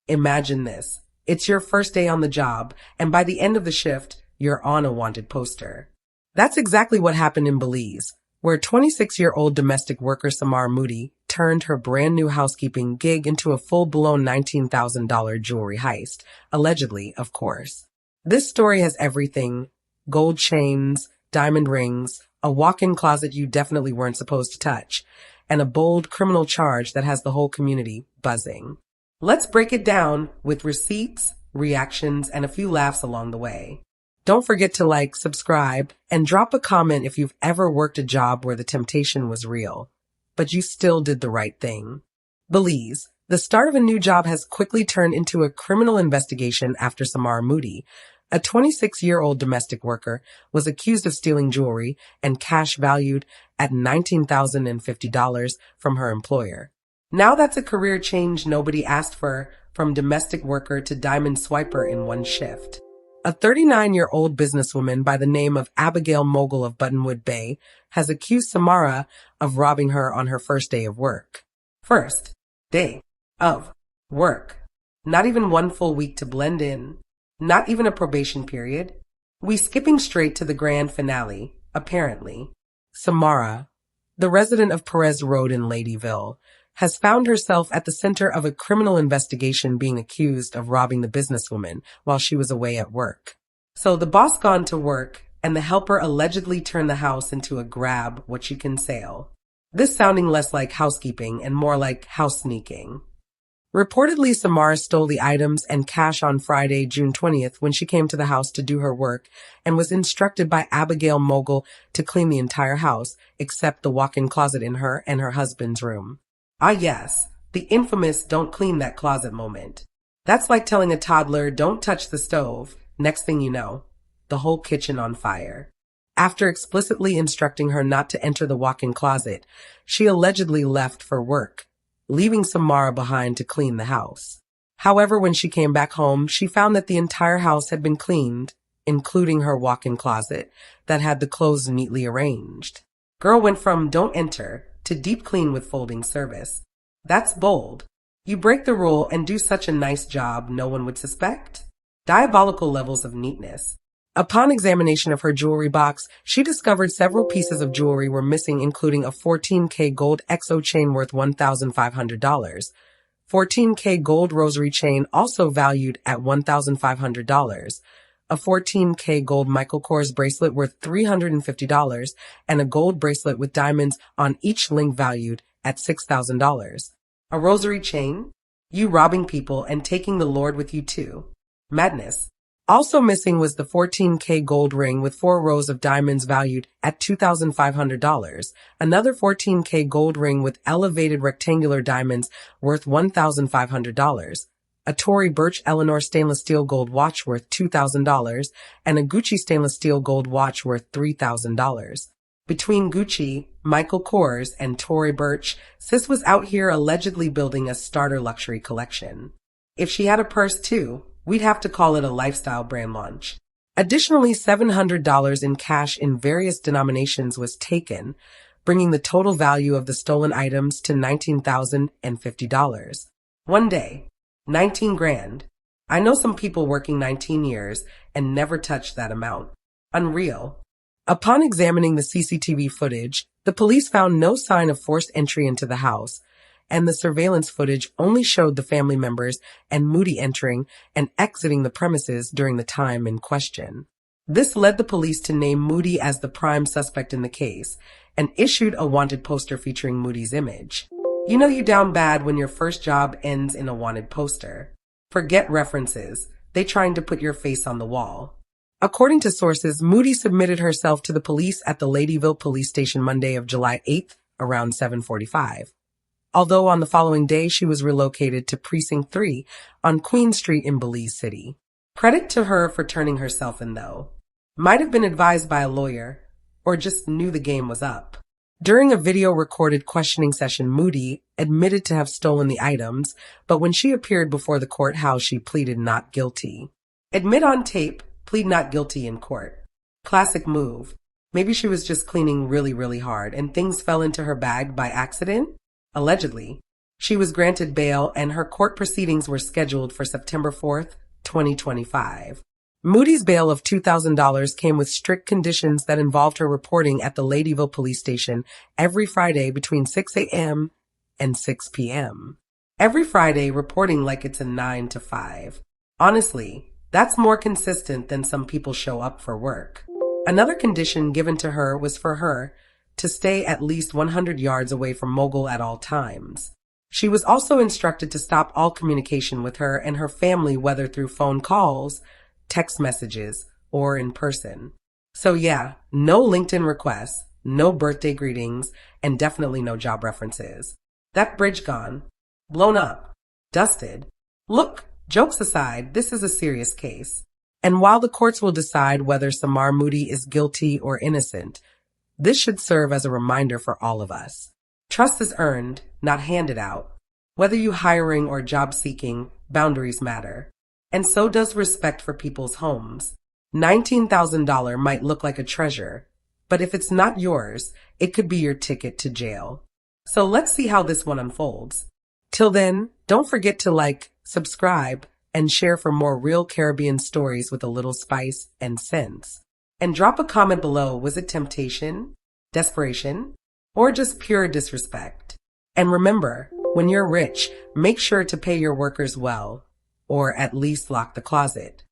Imagine this. It's your first day on the job, and by the end of the shift, you're on a wanted poster. That's exactly what happened in Belize, where 26-year-old domestic worker Samar Moody turned her brand new housekeeping gig into a full-blown $19,000 jewelry heist, allegedly, of course. This story has everything: gold chains, diamond rings, a walk-in closet you definitely weren't supposed to touch, and a bold criminal charge that has the whole community buzzing. Let's break it down with receipts, reactions, and a few laughs along the way. Don't forget to like, subscribe, and drop a comment if you've ever worked a job where the temptation was real, but you still did the right thing. Belize, the start of a new job, has quickly turned into a criminal investigation after Samar Moody, a 26-year-old domestic worker, was accused of stealing jewelry and cash valued at $19,050 from her employer. Now that's a career change nobody asked for, from domestic worker to diamond swiper in one shift. A 39-year-old businesswoman by the name of Abigail Mogul of Buttonwood Bay has accused Samara of robbing her on her first day of work. First day of work. Not even one full week to blend in. Not even a probation period. We skipping straight to the grand finale, apparently. Samara, the resident of Perez Road in Ladyville, has found herself at the center of a criminal investigation, being accused of robbing the businesswoman while she was away at work. So the boss gone to work, and the helper allegedly turned the house into a grab what you can sell. This sounding less like housekeeping and more like house sneaking. Reportedly, Samara stole the items and cash on Friday, June 20th, when she came to the house to do her work and was instructed by Abigail Mogul to clean the entire house except the walk-in closet in her and her husband's room. Ah yes, the infamous "don't clean that closet" moment. That's like telling a toddler, "don't touch the stove." Next thing you know, the whole kitchen on fire. After explicitly instructing her not to enter the walk-in closet, she allegedly left for work, leaving Samara behind to clean the house. However, when she came back home, she found that the entire house had been cleaned, including her walk-in closet that had the clothes neatly arranged. Girl went from "don't enter" to deep clean with folding service. That's bold. You break the rule and do such a nice job no one would suspect. Diabolical levels of neatness. Upon examination of her jewelry box, she discovered several pieces of jewelry were missing, including a 14K gold XO chain worth $1,500, 14K gold rosary chain also valued at $1,500, a 14K gold Michael Kors bracelet worth $350, and a gold bracelet with diamonds on each link valued at $6,000. A rosary chain? You robbing people and taking the Lord with you too. Madness. Also missing was the 14K gold ring with 4 rows of diamonds valued at $2,500, another 14K gold ring with elevated rectangular diamonds worth $1,500, a Tory Burch Eleanor stainless steel gold watch worth $2,000, and a Gucci stainless steel gold watch worth $3,000. Between Gucci, Michael Kors, and Tory Burch, sis was out here allegedly building a starter luxury collection. If she had a purse too, we'd have to call it a lifestyle brand launch. Additionally, $700 in cash in various denominations was taken, bringing the total value of the stolen items to $19,050. One day. 19 grand. I know some people working 19 years and never touched that amount. Unreal. Upon examining the CCTV footage, the police found no sign of forced entry into the house, and the surveillance footage only showed the family members and Moody entering and exiting the premises during the time in question. This led the police to name Moody as the prime suspect in the case and issued a wanted poster featuring Moody's image. You know you down bad when your first job ends in a wanted poster. Forget references. They trying to put your face on the wall. According to sources, Moody submitted herself to the police at the Ladyville police station Monday of July 8th around 7:45. Although on the following day she was relocated to Precinct 3 on Queen Street in Belize City. Credit to her for turning herself in though. Might have been advised by a lawyer, or just knew the game was up. During a video-recorded questioning session, Moody admitted to have stolen the items, but when she appeared before the courthouse, she pleaded not guilty. Admit on tape, plead not guilty in court. Classic move. Maybe she was just cleaning really, really hard and things fell into her bag by accident? Allegedly. She was granted bail and her court proceedings were scheduled for September 4th, 2025. Moody's bail of $2,000 came with strict conditions that involved her reporting at the Ladyville police station every Friday between 6 a.m. and 6 p.m. Every Friday reporting like it's a 9 to 5. Honestly, that's more consistent than some people show up for work. Another condition given to her was for her to stay at least 100 yards away from Mogul at all times. She was also instructed to stop all communication with her and her family, whether through phone calls, text messages, or in person. So yeah, no LinkedIn requests, no birthday greetings, and definitely no job references. That bridge gone. Blown up. Dusted. Look, jokes aside, this is a serious case. And while the courts will decide whether Samar Moody is guilty or innocent, this should serve as a reminder for all of us. Trust is earned, not handed out. Whether you hiring or job seeking, boundaries matter. And so does respect for people's homes. $19,000 might look like a treasure, but if it's not yours, it could be your ticket to jail. So let's see how this one unfolds. Till then, don't forget to like, subscribe, and share for more real Caribbean stories with a little spice and sense. And drop a comment below, was it temptation, desperation, or just pure disrespect? And remember, when you're rich, make sure to pay your workers well. Or at least lock the closet.